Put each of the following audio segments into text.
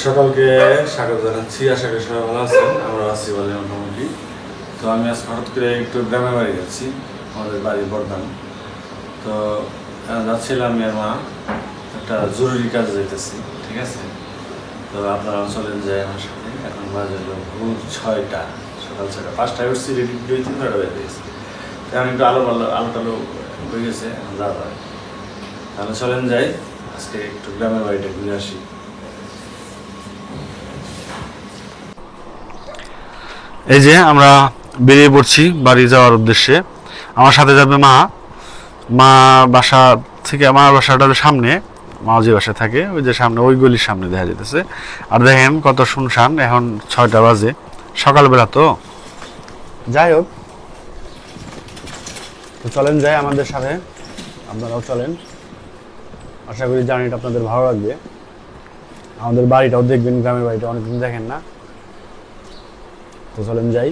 সকালকে স্বাগত জানাচ্ছি। আশা করি সবাই ভালো আছেন। আমরা আছি বলে মোটামুটি। তো আমি আজ হঠাৎ করে একটু গ্রামের বাড়ি যাচ্ছি, আমাদের বাড়ি বর্ধমান। তো যাচ্ছিলাম আমি আর মা একটা জরুরি কাজে যাইতেছি, ঠিক আছে। তো আপনারা চলেন যায় আমার সাথে। এখন বাজে হলো ভোর 6টা, সকাল 6টা, 5টায় উঠছি, রেডি 2-3টা বেজে গেছে। এখন একটু আলো টালো হয়ে গেছে, যাওয়া হয়। তাহলে চলেন যাই, আজকে একটু গ্রামের বাড়িটা ঘুরে আসি। এই যে আমরা বেরিয়ে পড়ছি বাড়ি যাওয়ার উদ্দেশ্যে। আমার সাথে যাবে মা। মা বাসা থেকে, আমার বাসাটা সামনে, মা যে বাসায় থাকে ওই যে সামনে, ওই গলির সামনে দেখা যেতেছে। আর দেখেন কত শুনশান, এখন 6টা বাজে, সকালবেলা তো। যাই হোক, তো চলেন যাই আমাদের সাথে, আপনারাও চলেন। আশা করি জার্নিটা আপনাদের ভালো লাগবে। আমাদের বাড়িটাও দেখবেন, গ্রামের বাড়িটা অনেকদিন দেখেন না। তো চলেন যাই।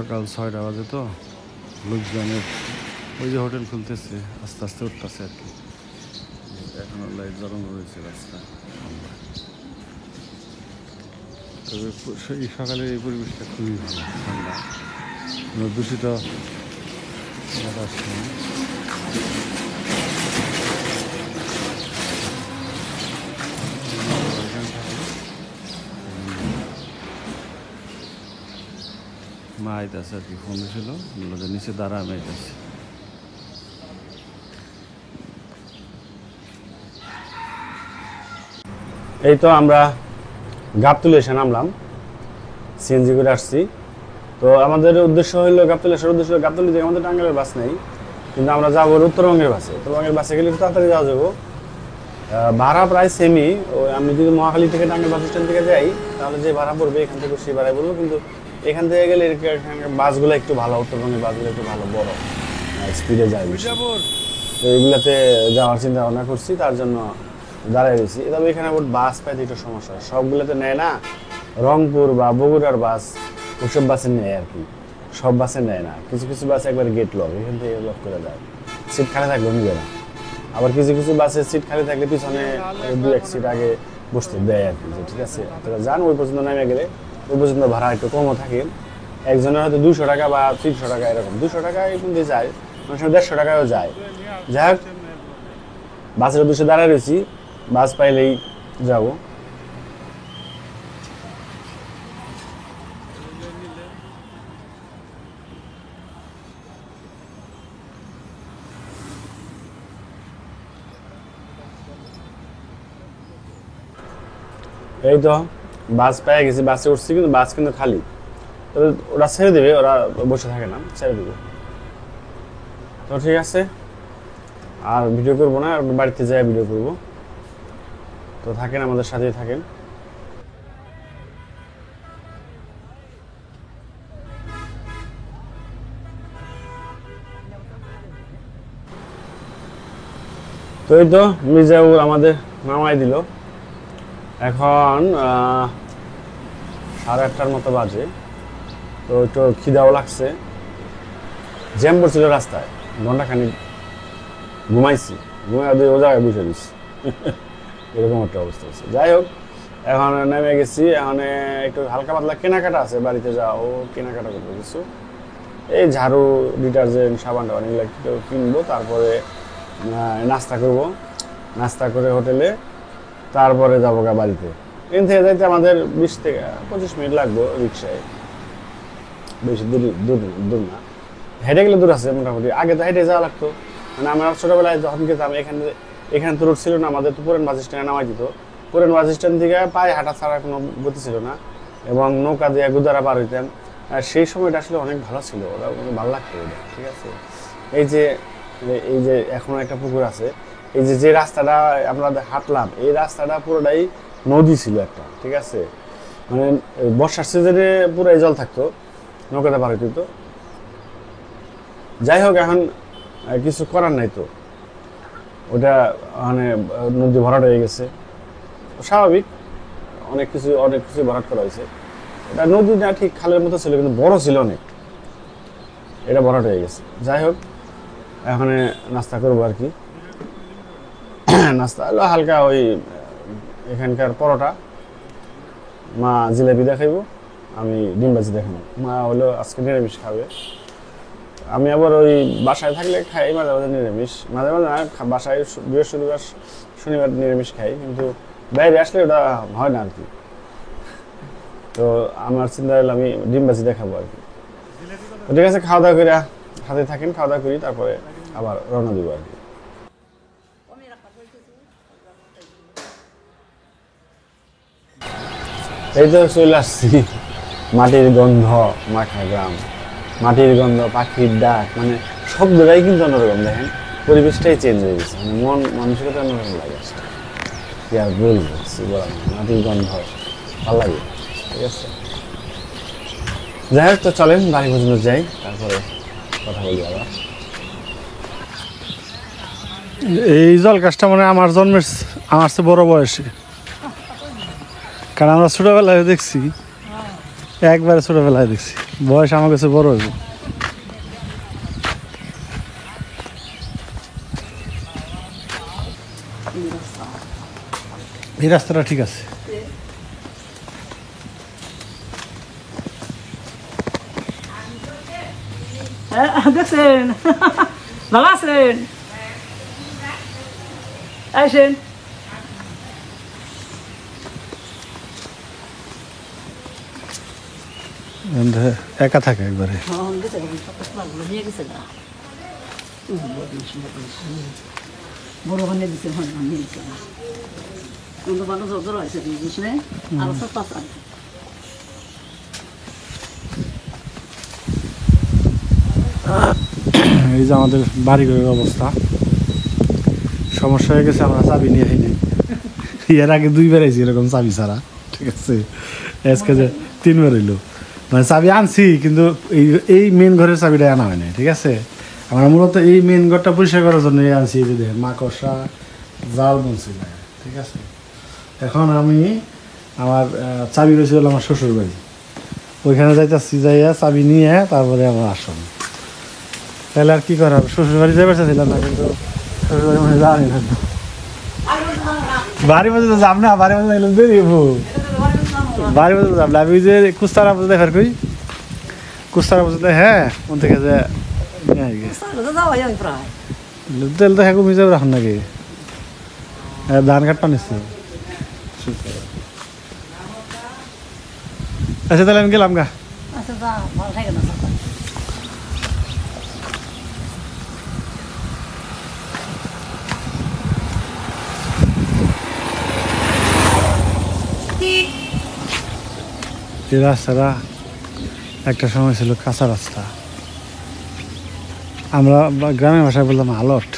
সকাল 6টা বাজে তো, লোকজনের ওই যে হোটেল খুলতেছে, আস্তে আস্তে উঠতেছে আর কি। এখন লাইট জ্বালানো রয়েছে রাস্তা। তবে এই সকালের এই পরিবেশটা খুবই ভালো, ঠান্ডা, কোনো দূষিত বাতাস নেই। মা আইতাছে আর কি, ফোন ছিল, নিচে দাঁড়া, আমি আইতাছি। এই তো আমরা গাবতলী এসে নামলাম, সিএনজি করে আসছি। তো আমাদের উদ্দেশ্য হইলো গাবতলী আসার উদ্দেশ্য, গাবতলী থেকে আমাদের টাঙ্গাইলের বাস নেই, কিন্তু আমরা যাবো উত্তরবঙ্গের বাসে। উত্তরবঙ্গের বাসে গেলে একটু তাড়াতাড়ি যাওয়া যাবো। ভাড়া প্রায় সেমই। আমি যদি মহাখালী থেকে টাঙ্গাইল বাস স্ট্যান্ড থেকে যাই, তাহলে যে ভাড়া পড়বে এখান থেকে সেই ভাড়ায় বলবো। কিন্তু এখান থেকে গেলে বাসগুলো একটু ভালো, উত্তরবঙ্গের বাসগুলো একটু ভালো, বড়, স্পিডে যায়। তো এইগুলাতে যাওয়ার চিন্তা ভাবনা করছি, তার জন্য দাঁড়ায় রয়েছি। তবে এখানে বাস পাইতে একটু সমস্যা, সবগুলোতে নেয় না। রংপুর বা বগুড়ার বাস, ওসব বাসে নেয় আর কি, সব বাসে নেয় না। কিছু কিছু বাস একবার গেট লক, এখান থেকে লক করে দেয়, সিট খালি থাকলেও নিবে না। আবার কিছু কিছু বাসে সিট খালি থাকলে পিছনে 2-1 সিট আগে বসতে দেয় আর কি, যে ঠিক আছে আপনারা যান, ওই পর্যন্ত নেমে গেলে ওই পর্যন্ত ভাড়া একটু কমও থাকে। একজনের হয়তো 200 টাকা বা 300 টাকা, এরকম 200 টাকায় কিন্তু যায়, অনেক সময় 150 টাকায়ও যায়। যাই হোক, বাসের উদ্দেশ্যে দাঁড়ায় রয়েছি, বাস পাইলেই যাব। এই তো বাস পেয়ে গেছি, বাসে উঠছি, কিন্তু বাস কিন্তু খালি। তবে ওরা ছেড়ে দেবে, ওরা বসে থাকে না, ছেড়ে দেবে। তো ঠিক আছে, আর ভিডিও করবো না, বাড়িতে যাই ভিডিও করবো। তো থাকেন, আমাদের সাথেই থাকেন। তো এই তো মির্জাপুর আমাদের নামাই দিল। এখন 8:30টার মতো বাজে। তো একটু খিদাও লাগছে, জ্যাম পড়ছিল রাস্তায়, ঘন্টাখানিক ঘুমাইছি, ঘুমাই ও জায়গায় বসে দিচ্ছি, এরকম একটা অবস্থা হচ্ছে। যাই হোক, এখন নেমে গেছি। এখন একটু হালকা পাতলা কেনাকাটা আছে, বাড়িতে যাও কেনাকাটা করবো কিছু, এই ঝাড়ু, ডিটারজেন্ট, সাবান টাবান এগুলো একটু কিনবো। তারপরে নাস্তা করব, নাস্তা করে হোটেলে, তারপরে যাবো গা বাড়িতে। এখান থেকে যাইতে আমাদের 20 থেকে 25 মিনিট লাগবে রিক্সায়, বেশি দূর না। হেঁটে গেলে দূর আছে মোটামুটি, আগে তো হেঁটে যাওয়া লাগতো। মানে আমরা ছোটোবেলায় যখন গেতাম, এখানে তো রোড ছিল না, আমাদের তো পুরান বাস স্ট্যান্ডে নামাই দিত। পুরান বাস স্ট্যান্ড থেকে পায়ে হাঁটা ছাড়া কোনো গতি ছিল না। এবং নৌকা দিয়ে গুদারা পার হইতাম। আর সেই সময়টা আসলে অনেক ভালো ছিল, ওরা ভালো লাগতো ওটা, ঠিক আছে। এই যে এখনো একটা পুকুর আছে, এই যে রাস্তাটা আমরা হাঁটলাম, এই রাস্তাটা পুরোটাই নদী ছিল একটা, ঠিক আছে। মানে বর্ষার সিজনে পুরাই জল থাকতো, নৌকাতে পার হইতো। যাই হোক, এখন কিছু করার নাই তো, ওটা মানে নদী ভরাট হয়ে গেছে, স্বাভাবিক। অনেক কিছু ভরাট করা হয়েছে। এটা নদী না, ঠিক খালের মতো ছিল, কিন্তু বড় ছিল অনেক, এটা ভরাট হয়ে গেছে। যাই হোক, এখন নাস্তা করবো আর কি। নাস্তা হলো হালকা ওই এখানকার পরোটা, মা জিলাপি দেখাইবো, আমি ডিম ভাজি দেখাবো। মা হলো আজকে নিরামিষ খাবে, আমি আবার ওই বাসায় থাকলে খাই মাঝে মাঝে নিরামিষ, মাঝে মাঝে না, বাসায় বৃহস্পতিবার শনিবার নিরামিষ খাই, কিন্তু বাইরে আসলে ওটা হয় না আর কি। তো আমার চিন্তা হলো আমি ডিম ভাজি দেখাবো আর কি। ঠিক আছে, খাওয়া দাওয়া করে হাতে থাকেন, খাওয়া দাওয়া করি, তারপরে আবার রওনা দিব আর কি। এই তো চলে আসছি, মাটির গন্ধ মাখা গ্রাম, মাটির গন্ধ, পাখির ডাক, মানে শব্দটাই কিন্তু অন্যরকম। দেখেন, পরিবেশটাই চেঞ্জ হয়ে গেছে, মানে মন মানসিকতা অন্যরকম লাগে। কি আর বলবো, মাটির গন্ধ ভালো লাগে, ঠিক আছে। যাই হোক, তো চলেন বাড়ি পর্যন্ত যাই, তারপরে কথা বলি আবার। এই জল গাছটা মানে আমার চেয়ে বড় বয়সে, কারণ আমরা ছোটবেলায় দেখছি, একবারে ছোটবেলায় দেখছি, বয়স আমার কাছে বড় হইব। এই রাস্তাটা ঠিক আছে। দেখছেন, ভালো আছেন? আসেন। একা থাকে একবারে। বড় বানিয়ে দিচ্ছে, বানিয়ে দিচ্ছে না, কিন্তু মানুষ জোর হয়েছে, বুঝলে আরো সব পাঁচ আছে। এই যে আমাদের বাড়িঘরের অবস্থা, সমস্যা হয়ে গেছে, আমরা চাবি নিয়ে আইনি। এর আগে 2বার আইছি এরকম চাবি ছাড়া, ঠিক আছে। আজকে যে 3বার হইলো, মানে চাবি আনছি, কিন্তু এই মেন ঘরের চাবিটা আনা হয় না, ঠিক আছে। আমরা মূলত এই মেন ঘরটা পরিষ্কার করার জন্য আনছি, এই যে দেখেন মাকড়সা জাল বলছি, ঠিক আছে। এখন আমি আমার চাবি রয়েছে হলো আমার শ্বশুর বাড়ি, ওইখানে যাইতেছি, যাইয়া চাবি নিয়ে তারপরে আমার আসলাম। তাহলে আর কি করা হবে, শ্বশুর বাড়ি যাই পারছিলাম না, কিন্তু শ্বশুর বাড়ি মানে যাওয়ানি না, বাড়ির মধ্যে তো যাব না, বাড়ির মধ্যে গেলে বেরিয়েবো, বাড়ির মধ্যে যাব না। আমি যে কুস্তারা মধ্যে দেখার কই, কুস্তারা মধ্যে, হ্যাঁ ওন থেকে যে তেল তো হ্যাঁ কমে যাবে রাখুন নাকি, ধান কাট পানিছে। আচ্ছা তাহলে আমি গেলাম গা। আচ্ছা, ভালো থাকে না। এই রাস্তাটা একটা সময় ছিল কাঁচা রাস্তা, আমরা গ্রামের ভাষায় বললাম আলট।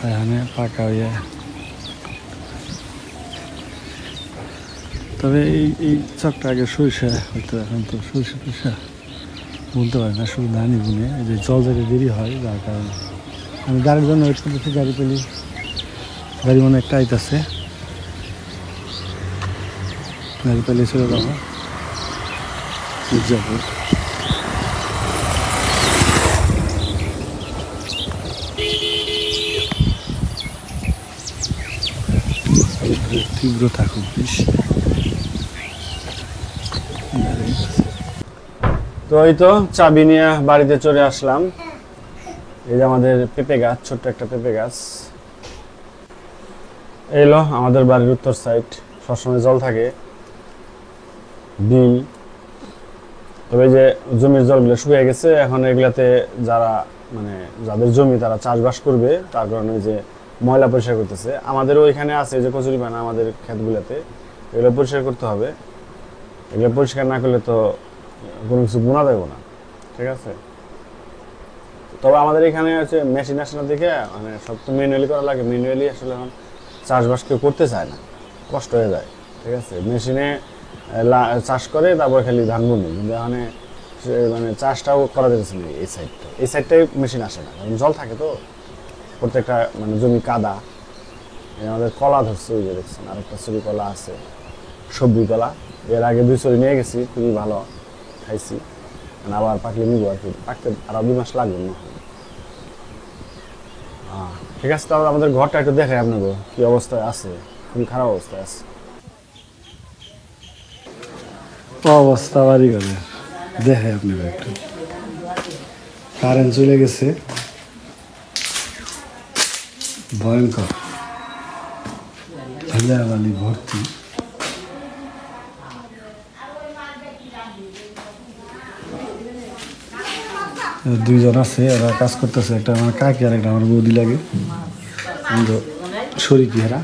এখানে পাকা হয়ে, তবে এই চকটা আগে সরিষা হয়তো, এখন তো সরিষা বলতে পারি না, শুধু ধানই বুনে। এই যে জল যেতে দেরি হয়, যার কারণে আমি গাড়ির জন্য ওয়েট করতেছি, গাড়ি পেলি, গাড়ি মনে একটা আইতাছে, গাড়ি পেলে চলে যাবো মির্জাপুর। তীব্র থাকুক বৃষ্টি। তো এই তো চাবি নিয়ে বাড়িতে চলে আসলাম। এই যে আমাদের পেঁপে গাছ, ছোট্ট একটা পেঁপে গাছ। এলো আমাদের বাড়ির উত্তর সাইড, সবসময় জল থাকে, বিল। তবে যে জমির জলগুলো শুকিয়ে গেছে, এখন এগুলাতে যারা মানে যাদের জমি তারা চাষবাস করবে, তার কারণে যে ময়লা পরিষ্কার করতেছে। আমাদের ওইখানে আছে যে কচুরিপানা আমাদের ক্ষেতগুলোতে, এগুলো পরিষ্কার করতে হবে। এগুলো পরিষ্কার না করলে তো কোনো কিছু বোনা দেবো না, ঠিক আছে। তবে আমাদের এখানে হচ্ছে মেশিন আসে না দেখে মানে সব তো ম্যানুয়ালি করা লাগে। ম্যানুয়ালি আসলে এখন চাষবাস কেউ করতে চায় না, কষ্ট হয়ে যায়, ঠিক আছে। মেশিনে চাষ করে তারপর খালি ধান বুনি, কিন্তু এখানে মানে চাষটাও করা যেতেছে না। এই সাইডটাই মেশিন আসে না, কারণ জল থাকে তো প্রত্যেকটা মানে জমি কাদা। আমাদের কলা ধরছে, ওই যে দেখছেন আরেকটা ছড়ি কলা আছে, সবজি কলা। এর আগে 2 ছড়ি নিয়ে গেছি, খুবই ভালো খাইছি। মানে আবার পাকলে নিবো আর কি, পাকতে আরো 2 মাস লাগবে না। ঠিক আছে, তাহলে আমাদের ঘরটা একটু দেখে আপনাকে কি অবস্থায় আছে। খুবই খারাপ অবস্থায় আছে অবস্থা বাড়ি করে দেখে আপনি একটু। কারেন্ট চলে গেছে, ভয়ঙ্কর ধুলাবালি ভর্তি। দুইজন আছে, এরা কাজ করতেছে, একটা আমার কাকি আর একটা আমার বৌদি লাগে, শরীকি এরা।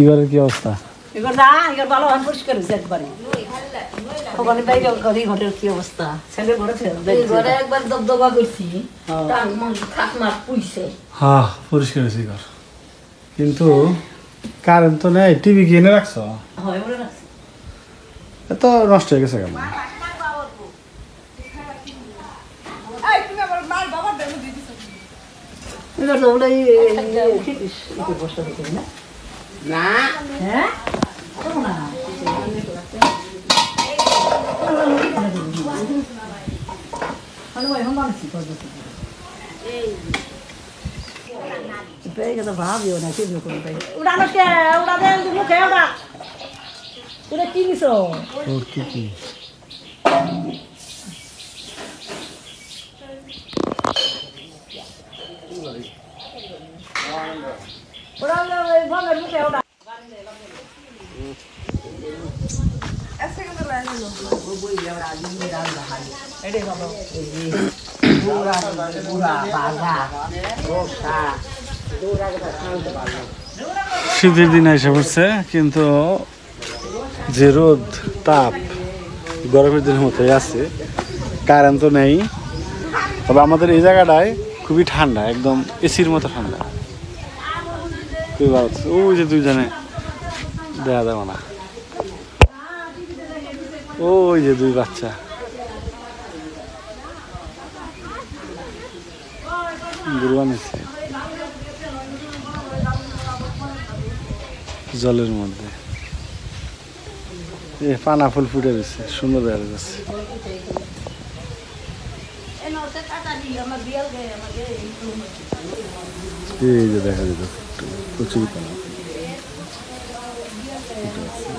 এবারের কি অবস্থা? এবার না, এবার ভালো হয় পরিষ্কার হয়েছে একবারে। ওখানে বাইরে ঘরের কি অবস্থা? ছেলের ঘরে ঘরে একবার দবদবা করছি, তার খাকমাক পুইছে। হ্যাঁ, পরিষ্কার হয়েছে ঘর, কিন্তু কারেন্ট তো নেই। টিভি কিনে রাখছো? হয় মনে রাখছি। এত নষ্ট হয়ে গেছে কেন? এবার তো ওটাই খিটিস একটু বসা হতো না। না হ্যাঁ না এখন বানাচ্ছি ভাবিও না কি উড়ানো কে উড়া দেন মুখে ওরা তোরা কি নিছ ওর কি ওরা ভাঙার মুখে ওরা শীতের দিন এসে পড়ছে, কিন্তু যে রোদ তাপ গরমের দিনের মতোই আছে। কারেন্ট তো নেই, তবে আমাদের এই জায়গাটায় খুবই ঠান্ডা, একদম এসির মতো ঠান্ডা। খুবই ভালো। ওই যে দুইজনে দেখা যাবে না, ওই যে 2 বাচ্চা গরু আনেছে জলের মধ্যে। পানা ফুল ফুটে রয়েছে, সুন্দর দেখা যাচ্ছে। এই যে দেখা যেত প্রচুর পানা।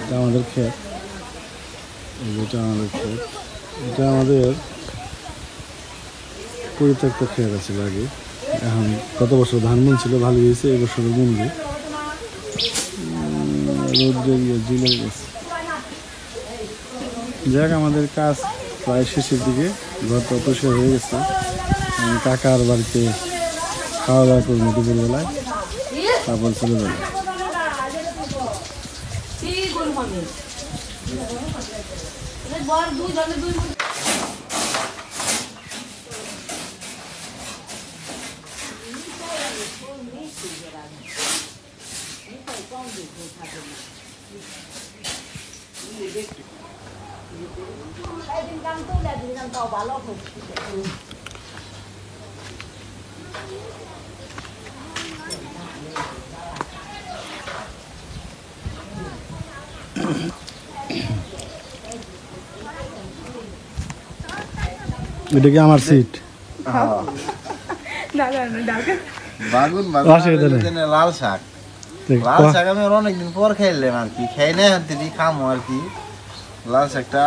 এটা আমাদের ক্ষেত, এটা আমাদের ক্ষেত, এটা আমাদের পরিত্যক্ত ক্ষেত আছে আগে। এখন গত বছর ধান বুন ছিল, ভালো হয়েছে। এই বছর বুনবে, রোদ্রে ঝুলে গেছে। যাক, আমাদের কাজ প্রায় শেষের দিকে, ঘরটা পরিষ্কার হয়ে গেছে। আমি কাকার বাড়িতে খাওয়া দাওয়া করবো দুপুরবেলায়, তারপর চলে যাবো। এটা কি আমার সিট? বাগুন অসুবিধা নেই। লাল শাক, লাল শাক আমি অনেকদিন পর খাইলাম আর কি, খাই না দিদি খামো আর কি। লাল শাকটা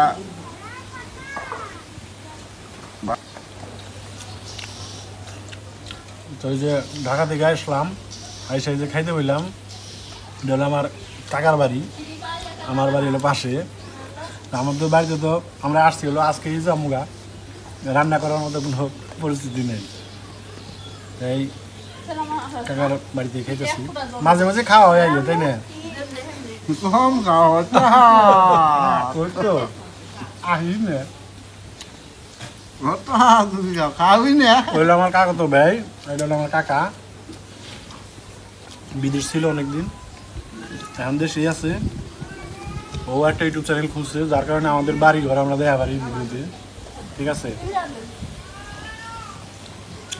তো ওই যে ঢাকা থেকে আসলাম, আইসা এই যে খাইতে বললাম, এটা হলো আমার কাকার বাড়ি, আমার বাড়ি হলো পাশে। আমাদের বাড়িতে তো আমরা আসছি হলো আজকেই জামুগা, রান্না করার মতো কোনো পরিস্থিতি নেই, এই কাকার বাড়িতে খেতেছি। মাঝে মাঝে খাওয়া হয়ে গেল, তাই না? কম খাওয়া ওই তো আহিস না, তুমি খাওয়াবি না। ওইলো আমার কাকা তো ভাই, এটা হলো আমার কাকা, বিদেশ ছিল অনেকদিন, এখন দেশেই আছে। ও একটা ইউটিউব চ্যানেল খুলছে, যার কারণে আমাদের বাড়ি ঘর আমরা দেখা পারি ভিডিওতে, ঠিক আছে?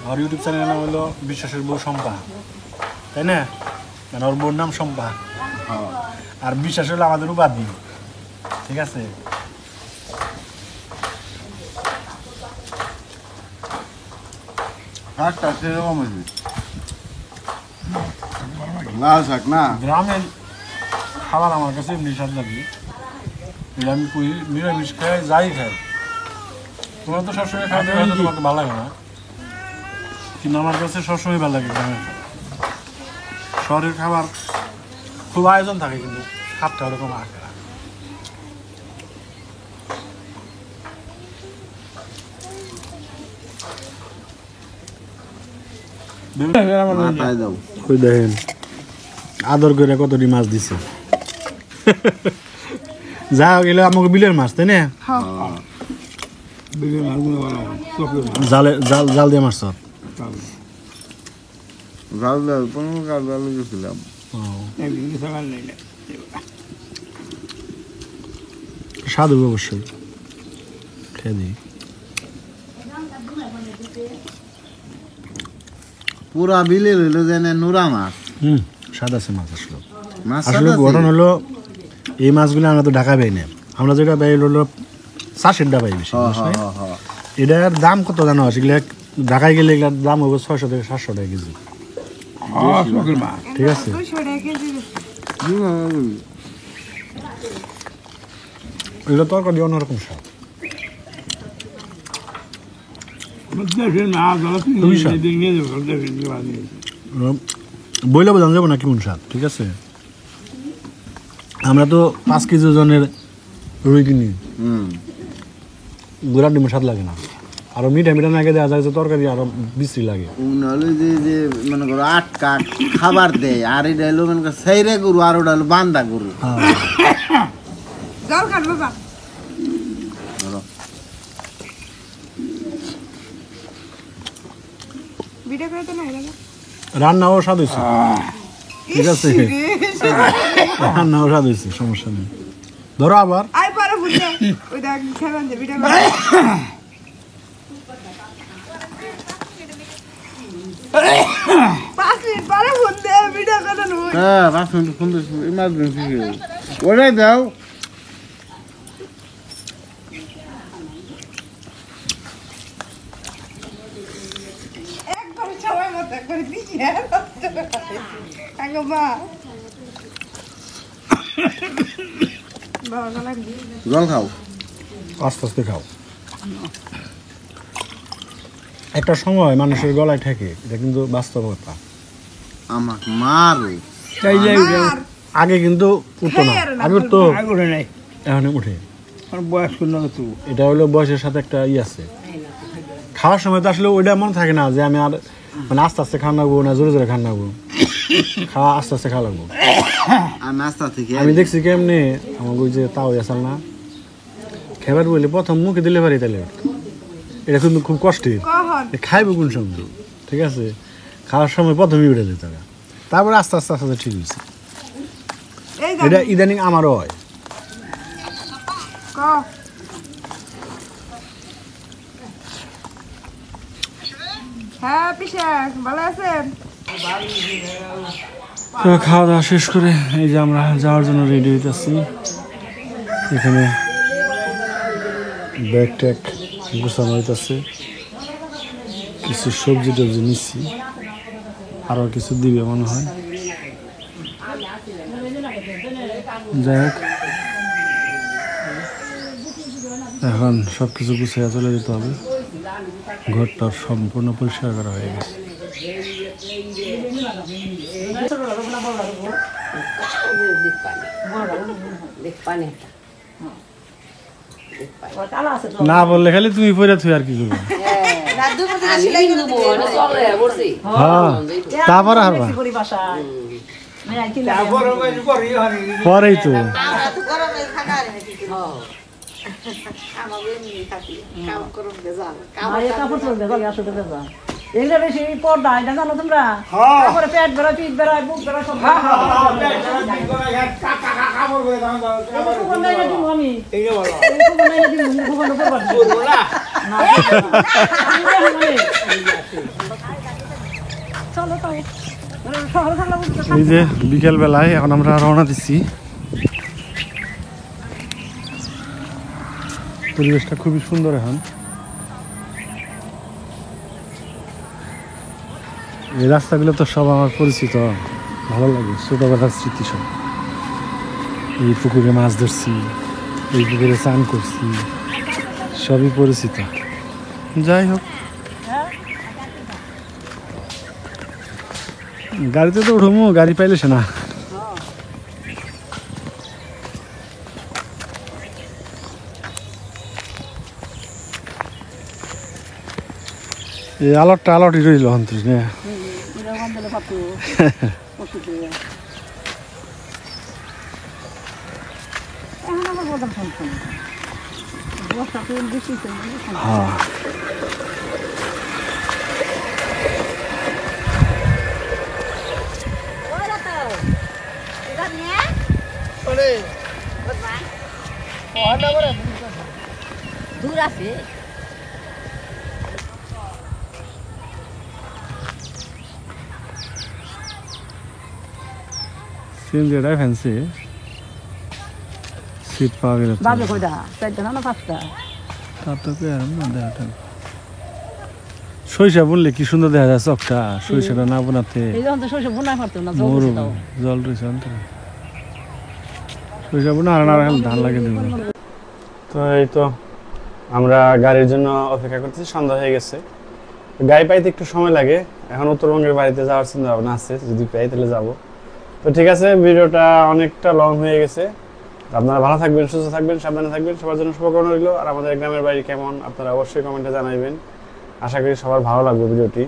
আমার ইউটিউব চ্যানেলের নাম হলো বিশ্বাসের বউ শম্পা, তাই না? মানে ওর বউর নাম শম্পা, আর বিশ্বাস হলো আমাদের উপাধি, ঠিক আছে? শাকটা সেরকম আছে, লাল শাক না। গ্রামের খাবার আমার কাছে এমনি স্বাদ লাগে, এটা আমি কই নিরামিষ খাই, যাই খাই। তোমার তো সবসময় খাওয়া হয়তো তোমার তো ভালো লাগে না, কিন্তু আমার কাছে সবসময় ভালো লাগে গ্রামের খাবার। শহরের খাবার খুব আয়োজন থাকে, কিন্তু স্বাদটা ওরকম আসে না। মাথায় দাও। ওই দেখেন আদর করে কতটি মাছ দিছে, যা গেলে আমাকে বিলের মাছ, তাই না? জালে জাল জাল দিয়ে মাছ জাল দাও, পনেরো কাল জাল গেছিলাম। স্বাদ হবে অবশ্যই, খেয়ে দিই। পুরা বিলে রইল যেন নোরা মাছ। স্বাদ আছে মাছ আসলে। মাছ আসলে ঘটনা হলো এই মাছগুলো আমরা তো ঢাকা পাই না, আমরা যেটা পাই হলো চাষের ডাবাই বেশি। এটার দাম কত জানো? সেগুলো ঢাকায় গেলে এগুলোর দাম হবে 600 থেকে 700 টাকা কেজি, ঠিক আছে? এগুলো তরকারি অন্যরকম স্বাদ। বইলে বোঝানো যাবো না কেমন স্বাদ, ঠিক আছে? আমরা তো 5 কেজি ওজনের রুই কিনি, গুড়ার ডিমের স্বাদ লাগে না, আরো মিঠা মিঠা নাগে দেওয়া যায়, তরকারি আরো বিশ্রী লাগে। নাহলে যে মনে করো 8 কাঠ খাবার দেয়, আর এটা হলো মনে করো সেইরে গরু, আর ওটা হলো বান্দা গরু। রান্নাও স্বাদ হয়েছে, ঠিক আছে? রান্নাও স্বাদ হয়েছে, সমস্যা নেই। ধরো আবার হ্যাঁ 5 মিনিট ফোন দিচ্ছি, ইমার্জেন্সি ওটাই দাও। জল খাও, আস্তে আস্তে খাও। একটা সময় মানুষের গলায় ঠেকে, এটা কিন্তু বাস্তবতা। আমাকে মারো। আগে কিন্তু উঠতো না, আগে তো এখন উঠে। এটা হলো বয়সের সাথে একটা আছে। খাওয়ার সময় তো আসলে ওইটা মনে থাকে না যে আমি আর মানে আস্তে আস্তে খাওয়া লাগবো না জোরে জোরে খাওয়া লাগবো, খাওয়া আস্তে আস্তে খাওয়া লাগবো। আমি আস্তা থেকে আমি দেখছি কেমনি আমাকে ওই যে তাও আসল না খাবার বলে প্রথম মুখে দিলে পারি, তাহলে এটা কিন্তু খুব কষ্টের, খাইবো কোন সময়, ঠিক আছে? খাওয়ার সময় প্রথমেই উঠে যেতে হবে, তারপরে আস্তে আস্তে আস্তে ঠিক হয়েছে। এটা ইদানিং আমারও হয়। তো খাওয়া দাওয়া শেষ করে এই যে আমরা যাওয়ার জন্য রেডি হইতেছি। এখানে ব্যাগ ট্যাগ গোছানো হইতেছে, কিছু সবজি টবজি নিচ্ছি, আরও কিছু দিবে মনে হয়। যাই হোক, এখন সব কিছু গুছিয়ে চলে যেতে হবে। ঘরটা সম্পূর্ণ পরিষ্কার করা হয়ে গেছে। দেখ পানি বড় ভালো দেখ পানি একটা ওর কালা আছে তো না বললে খালি তুমি পরে থুই আর কি করবো আমি দেবো না চলে বলছি হ্যাঁ তারপরে হারবা করি বাসা মানে কি পরেই তো মায়ের কাপড় চলবে ভালো আসলে বেজা এগুলো বেশি পর্দা এটা জানো তোমরা তারপরে পেট বেড়ায় পিঠ বেড়ায় বুক বেড়ায় সব আমি চলো তাও শহরে থাকলে এই যে বিকেল বেলায় এখন আমরা রওনা দিচ্ছি পরিবেশটা খুবই সুন্দর এখন এই রাস্তাগুলো তো সব আমার পরিচিত ভালো লাগে ছোটবেলার স্মৃতি সব এই পুকুরে মাছ ধরছি এই পুকুরে স্নান করছি সবই পরিচিত যাই হোক গাড়িতে তো উঠবো গাড়ি পাইলে সে না এই আলটটা আলটই রইল হন্ত্রিস না এরকম দিলে পাতু ওষুধ এখন আমার বলতাম শুনছেন বর্ষা তো বেশি হ্যাঁ দূর আছে সিএনজিটাই ফ্যান্সি সিট পাওয়া গেলে তো। বাজে কয়টা চারটা না পাঁচটা তার তো কি আর না দেখাটা সরিষা বুনলে কি সুন্দর দেখা যায় চকটা সরিষাটা না বোনাতে এই যখন তো শৈশব বোনাই পারতো না জল মরু দিছে তাও। জল রয়েছে অন্তরে সরিষা বোনা আর না রাখলে ধান লাগে দেবো তো এই তো আমরা গাড়ির জন্য অপেক্ষা করতেছি সন্ধ্যা হয়ে গেছে তো গাড়ি পাইতে একটু সময় লাগে এখন উত্তরবঙ্গের বাড়িতে যাওয়ার চিন্তা ভাবনা আছে যদি পাই তাহলে যাবো তো ঠিক আছে ভিডিওটা অনেকটা লং হয়ে গেছে আপনারা ভালো থাকবেন সুস্থ থাকবেন সাবধানে থাকবেন সবার জন্য শুভকামনা রইল আর আমাদের গ্রামের বাড়ি কেমন আপনারা অবশ্যই কমেন্টে জানাবেন আশা করি সবার ভালো লাগবে ভিডিওটি